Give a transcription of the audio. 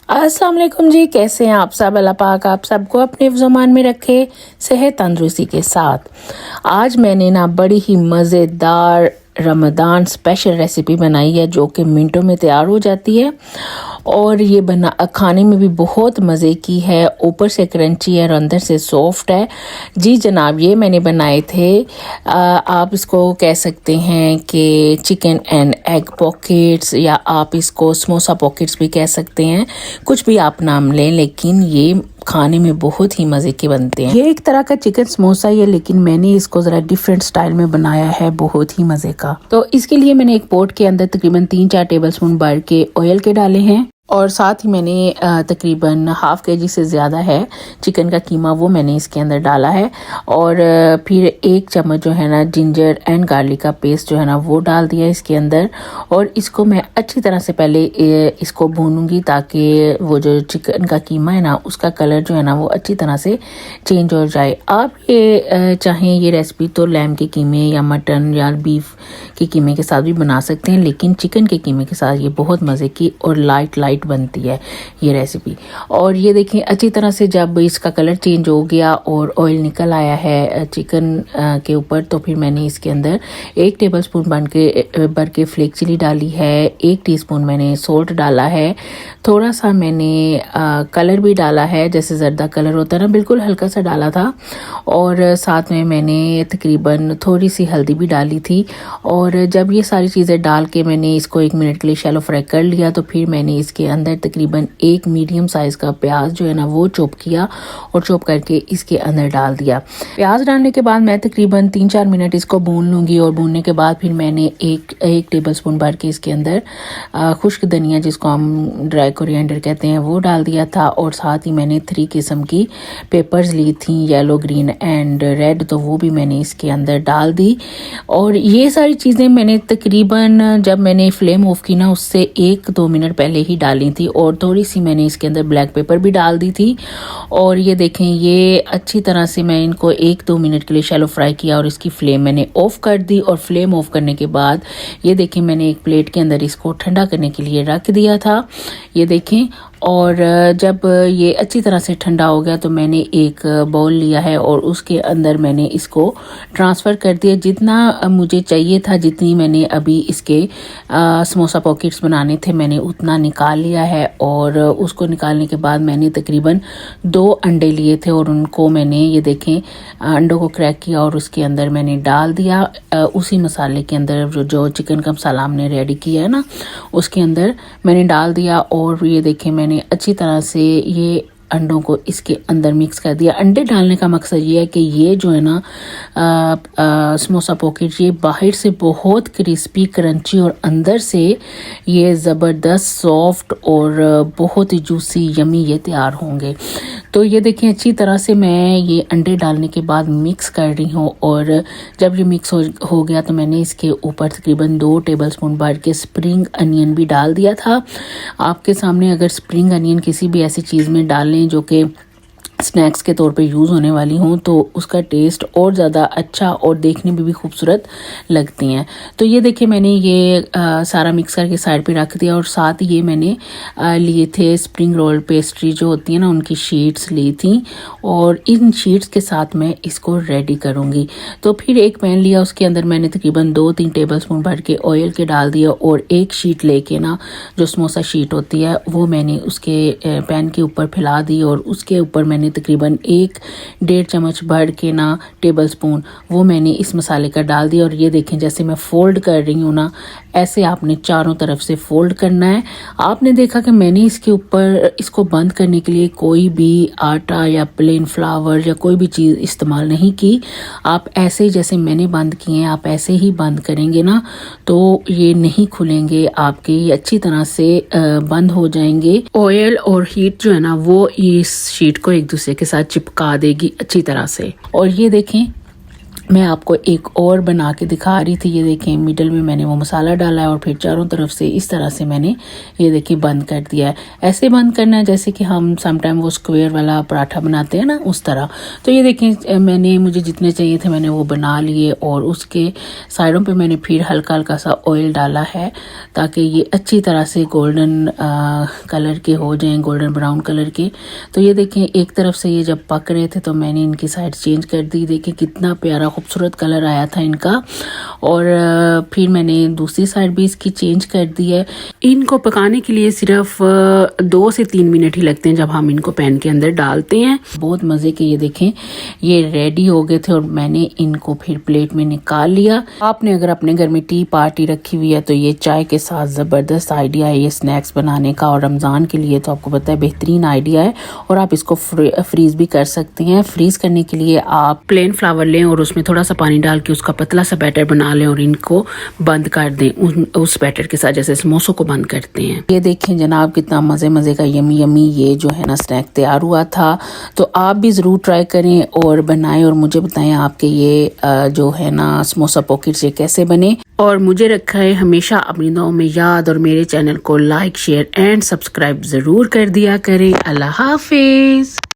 अस्सलाम वालेकुम जी, कैसे हैं आप सब। अल्लाह पाक आप सबको अपने ज़मान में रखे, सेहत तंदुरुस्ती के साथ। आज मैंने ना बड़ी ही मज़ेदार रमज़ान स्पेशल रेसिपी बनाई है जो कि मिनटों में तैयार हो जाती है और ये खाने में भी बहुत मज़े की है। ऊपर से क्रंची है और अंदर से सॉफ्ट है। जी जनाब, ये मैंने बनाए थे। आप इसको कह सकते हैं कि चिकन एंड एग पॉकेट्स, या आप इसको समोसा पॉकेट्स भी कह सकते हैं। कुछ भी आप नाम लें, लेकिन ये खाने में बहुत ही मज़े के बनते हैं। ये एक तरह का चिकन समोसा ही है, लेकिन मैंने इसको ज़रा डिफरेंट स्टाइल में बनाया है, बहुत ही मज़े का। तो इसके लिए मैंने एक पॉट के अंदर तकरीबन 3-4 टेबलस्पून भर के ऑयल के डाले हैं और साथ ही मैंने तकरीबन हाफ केजी से ज़्यादा है चिकन का कीमा, वो मैंने इसके अंदर डाला है। और फिर 1 चम्मच जो है ना जिंजर एंड गार्लिक का पेस्ट जो है ना वो डाल दिया इसके अंदर। और इसको मैं अच्छी तरह से पहले इसको भूनूंगी ताकि वो जो चिकन का कीमा है ना उसका कलर जो है ना वो अच्छी तरह से चेंज हो जाए। आप ये चाहें ये रेसिपी तो लैम के कीमे या मटन या बीफ के कीमे के साथ भी बना सकते हैं, लेकिन चिकन के कीमे के साथ ये बहुत मज़े की और लाइट बनती है ये रेसिपी। और ये देखें अच्छी तरह से जब इसका कलर चेंज हो गया और ऑयल निकल आया है चिकन के ऊपर, तो फिर मैंने इसके अंदर 1 टेबलस्पून भर के फ्लेक चिली डाली है, 1 टीस्पून मैंने सोल्ट डाला है, थोड़ा सा मैंने कलर भी डाला है, जैसे जर्दा कलर होता है ना, बिल्कुल हल्का सा डाला था। और साथ में मैंने तकरीबन थोड़ी सी हल्दी भी डाली थी। और जब ये सारी चीज़ें डाल के मैंने इसको 1 मिनट के लिए शैलो फ्राई कर लिया, तो फिर मैंने इसके अंदर तकरीबन 1 मीडियम साइज़ का प्याज जो है ना वो चॉप किया और चॉप करके इसके अंदर डाल दिया। प्याज डालने के बाद मैं तकरीबन 3-4 मिनट इसको भून लूँगी और भूनने के बाद फिर मैंने एक टेबलस्पून भर के इसके अंदर खुश्क धनिया, जिसको हम ड्राई कोरिएंडर कहते हैं, वो डाल दिया था। और साथ ही मैंने 3 किस्म की पेपर्स ली थी, येलो, ग्रीन एंड रेड, तो वो भी मैंने इसके अंदर डाल दी। और ये सारी चीज़ें मैंने तकरीबन जब मैंने फ्लेम ऑफ की ना उससे 1-2 मिनट पहले ही डाली थी। और थोड़ी सी मैंने इसके अंदर ब्लैक पेपर भी डाल दी थी। और ये देखें, ये अच्छी तरह से मैं इनको 1-2 मिनट के लिए शैलो फ्राई किया और इसकी फ्लेम मैंने ऑफ कर दी। और फ्लेम ऑफ करने के बाद ये देखें मैंने एक प्लेट के अंदर इसको ठंडा करने के लिए रख दिया था, ये देखें। और जब ये अच्छी तरह से ठंडा हो गया तो मैंने एक बाउल लिया है और उसके अंदर मैंने इसको ट्रांसफ़र कर दिया। जितना मुझे चाहिए था, जितनी मैंने अभी इसके समोसा पॉकेट्स बनाने थे, मैंने उतना निकाल लिया है। और उसको निकालने के बाद मैंने तकरीबन 2 अंडे लिए थे और उनको मैंने, ये देखें, अंडों को क्रैक किया और उसके अंदर मैंने डाल दिया उसी मसाले के अंदर, जो चिकन का मसाला हमने रेडी किया है ना उसके अंदर मैंने डाल दिया। और ये देखें मैंने अच्छी तरह से ये अंडों को इसके अंदर मिक्स कर दिया। अंडे डालने का मकसद ये है कि ये जो है ना समोसा पॉकेट ये बाहर से बहुत क्रिस्पी क्रंची और अंदर से ये ज़बरदस्त सॉफ्ट और बहुत ही जूसी यमी ये तैयार होंगे। तो ये देखें अच्छी तरह से मैं ये अंडे डालने के बाद मिक्स कर रही हूँ। और जब ये मिक्स हो गया तो मैंने इसके ऊपर तकरीबन 2 टेबलस्पून भर के स्प्रिंग अनियन भी डाल दिया था। आपके सामने अगर स्प्रिंग अनियन किसी भी ऐसी चीज़ में डालें जो कि स्नैक्स के तौर पे यूज़ होने वाली हों, तो उसका टेस्ट और ज़्यादा अच्छा और देखने में भी खूबसूरत लगती हैं। तो ये देखिए मैंने ये सारा मिक्स करके साइड पे रख दिया। और साथ ही ये मैंने लिए थे स्प्रिंग रोल पेस्ट्री जो होती है ना, उनकी शीट्स ली थी और इन शीट्स के साथ मैं इसको रेडी करूँगी। तो फिर एक पैन लिया, उसके अंदर मैंने तकरीबन 2-3 टेबलस्पून भर के ऑयल के डाल दिया और एक शीट लेके ना, जो समोसा शीट होती है, वो मैंने उसके पैन के ऊपर फैला दी और उसके ऊपर मैंने तकरीबन 1-1.5 चम्मच भर के ना टेबलस्पून वो मैंने इस मसाले का डाल दिया। और ये देखें जैसे मैं फोल्ड कर रही हूँ ना, ऐसे आपने चारों तरफ से फोल्ड करना है। आपने देखा कि मैंने इसके ऊपर इसको बंद करने के लिए कोई भी आटा या प्लेन फ्लावर या कोई भी चीज़ इस्तेमाल नहीं की। आप ऐसे ही जैसे मैंने बंद किए हैं, आप ऐसे ही बंद करेंगे ना तो ये नहीं खुलेंगे आपके, ये अच्छी तरह से बंद हो जाएंगे। ऑयल और हीट जो है ना वो इस शीट को एक दूसरे के साथ चिपका देगी अच्छी तरह से। और ये देखें मैं आपको एक और बना के दिखा रही थी। ये देखें मिडल में मैंने वो मसाला डाला है और फिर चारों तरफ से इस तरह से मैंने ये देखिए बंद कर दिया है। ऐसे बंद करना है जैसे कि हम समटाइम वो स्क्वायर वाला पराठा बनाते हैं ना, उस तरह। तो ये देखें मैंने मुझे जितने चाहिए थे मैंने वो बना लिए और उसके साइडों पे मैंने फिर हल्का हल्का सा ऑयल डाला है ताकि ये अच्छी तरह से गोल्डन कलर के हो जाएं, गोल्डन ब्राउन कलर के। तो ये देखें एक तरफ से ये जब पक रहे थे तो मैंने इनकी साइड चेंज कर दी। देखें कितना प्यारा खूबसूरत कलर आया था इनका। और फिर मैंने दूसरी साइड भी इसकी चेंज कर दी है। इनको पकाने के लिए सिर्फ 2 से 3 मिनट ही लगते हैं जब हम इनको पैन के अंदर डालते हैं। बहुत मज़े के ये देखें ये रेडी हो गए थे और मैंने इनको फिर प्लेट में निकाल लिया। आपने अगर अपने घर में टी पार्टी रखी हुई है तो ये चाय के साथ ज़बरदस्त आइडिया है ये स्नैक्स बनाने का। और रमज़ान के लिए तो आपको पता है बेहतरीन आइडिया है। और आप इसको फ्रीज़ भी कर सकते हैं। फ्रीज़ करने के लिए आप प्लेन फ्लावर लें और उसमें थोड़ा सा पानी डाल के उसका पतला सा बैटर बना लें और इनको बंद कर दें उस बैटर के साथ, जैसे समोसों को बंद करते हैं। ये देखें जनाब कितना मज़े मज़े का यमी यमी ये जो है ना स्नैक तैयार हुआ था। तो आप भी ज़रूर ट्राई करें और बनाएं और मुझे बताएं आपके ये जो है ना समोसा पॉकेट्स ये कैसे बने। और मुझे रखा है हमेशा अपनी दुआओं में याद और मेरे चैनल को लाइक शेयर एंड सब्सक्राइब ज़रूर कर दिया करें। अल्लाह हाफिज़।